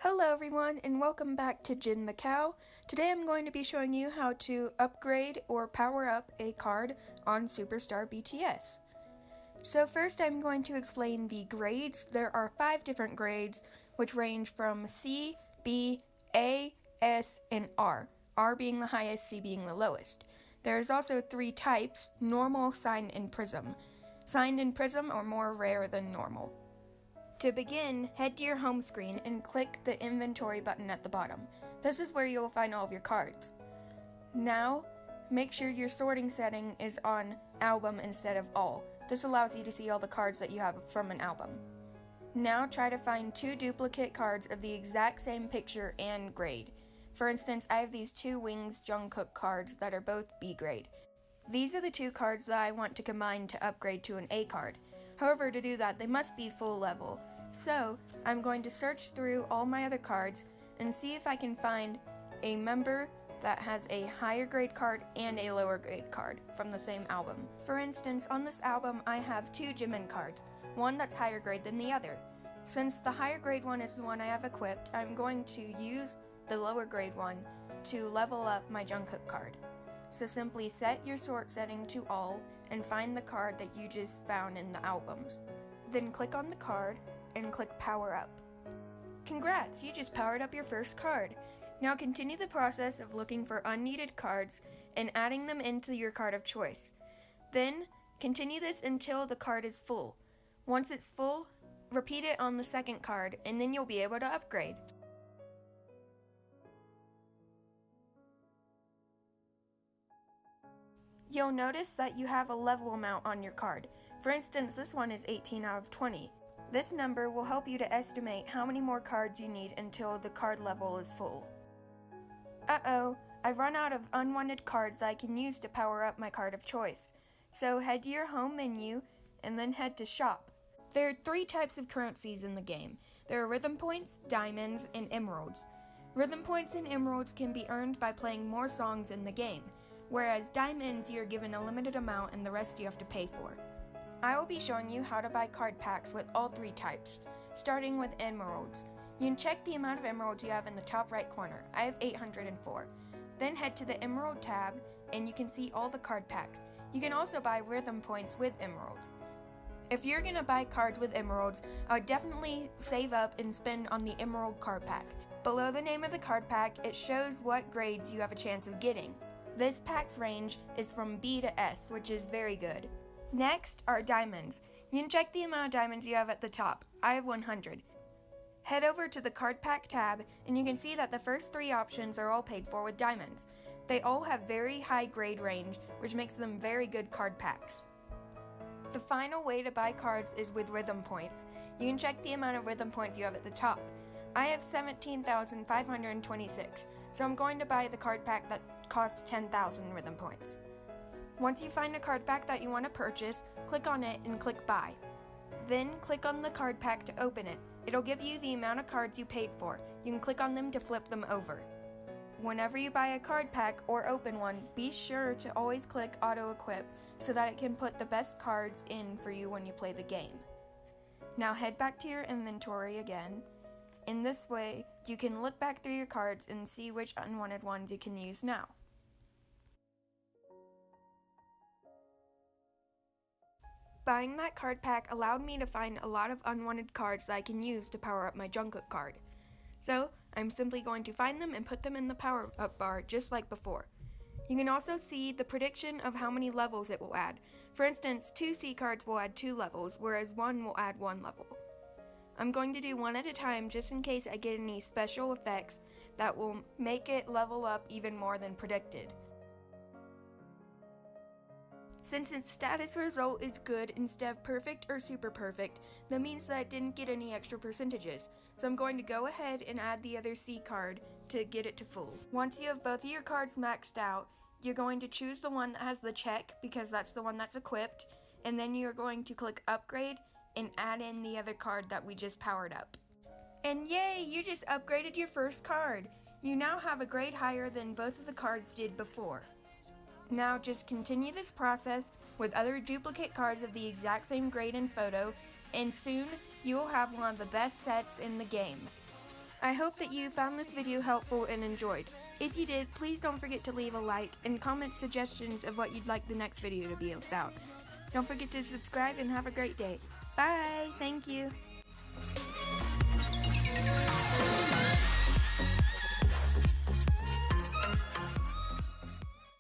Hello everyone and welcome back to JinTheCow. Today I'm going to be showing you how to upgrade or power up a card on Superstar BTS. So first I'm going to explain the grades. There are 5 different grades which range from C, B, A, S, and R. R being the highest, C being the lowest. There's also 3 types: normal, signed, and prism. Signed and prism are more rare than normal. To begin, head to your home screen and click the inventory button at the bottom. This is where you'll find all of your cards. Now, make sure your sorting setting is on album instead of all. This allows you to see all the cards that you have from an album. Now try to find 2 duplicate cards of the exact same picture and grade. For instance, I have these 2 Wings Jungkook cards that are both B grade. These are the 2 cards that I want to combine to upgrade to an A card. However, to do that, they must be full level. So, I'm going to search through all my other cards and see if I can find a member that has a higher grade card and a lower grade card from the same album. For instance, on this album I have 2 Jimin cards, one that's higher grade than the other. Since the higher grade one is the one I have equipped, I'm going to use the lower grade one to level up my Jungkook card. So simply set your sort setting to all and find the card that you just found in the albums. Then click on the card and click Power Up. Congrats, you just powered up your first card. Now continue the process of looking for unneeded cards and adding them into your card of choice. Then continue this until the card is full. Once it's full, repeat it on the second card and then you'll be able to upgrade. You'll notice that you have a level amount on your card. For instance, this one is 18 out of 20. This number will help you to estimate how many more cards you need until the card level is full. Uh-oh, I've run out of unwanted cards that I can use to power up my card of choice. So head to your home menu and then head to Shop. There are 3 types of currencies in the game. There are rhythm points, diamonds, and emeralds. Rhythm points and emeralds can be earned by playing more songs in the game, whereas diamonds you're given a limited amount and the rest you have to pay for. I will be showing you how to buy card packs with all 3 types, starting with emeralds. You can check the amount of emeralds you have in the top right corner. I have 804. Then head to the emerald tab and you can see all the card packs. You can also buy rhythm points with emeralds. If you're going to buy cards with emeralds, I would definitely save up and spend on the emerald card pack. Below the name of the card pack, it shows what grades you have a chance of getting. This pack's range is from B to S, which is very good. Next are diamonds. You can check the amount of diamonds you have at the top. I have 100. Head over to the card pack tab and you can see that the first 3 options are all paid for with diamonds. They all have very high grade range, which makes them very good card packs. The final way to buy cards is with rhythm points. You can check the amount of rhythm points you have at the top. I have 17,526, so I'm going to buy the card pack that costs 10,000 rhythm points. Once you find a card pack that you want to purchase, click on it and click Buy. Then click on the card pack to open it. It'll give you the amount of cards you paid for. You can click on them to flip them over. Whenever you buy a card pack or open one, be sure to always click Auto Equip so that it can put the best cards in for you when you play the game. Now head back to your inventory again. In this way, you can look back through your cards and see which unwanted ones you can use now. Buying that card pack allowed me to find a lot of unwanted cards that I can use to power up my Jungkook card. So, I'm simply going to find them and put them in the power up bar just like before. You can also see the prediction of how many levels it will add. For instance, 2 C cards will add 2 levels, whereas 1 will add 1 level. I'm going to do one at a time just in case I get any special effects that will make it level up even more than predicted. Since its status result is good instead of perfect or super perfect, that means that it didn't get any extra percentages. So I'm going to go ahead and add the other C card to get it to full. Once you have both of your cards maxed out, you're going to choose the one that has the check because that's the one that's equipped, and then you're going to click Upgrade and add in the other card that we just powered up. And yay, you just upgraded your first card! You now have a grade higher than both of the cards did before. Now just continue this process with other duplicate cards of the exact same grade and photo, and soon you will have one of the best sets in the game. I hope that you found this video helpful and enjoyed. If you did, please don't forget to leave a like and comment suggestions of what you'd like the next video to be about. Don't forget to subscribe and have a great day. Bye! Thank you!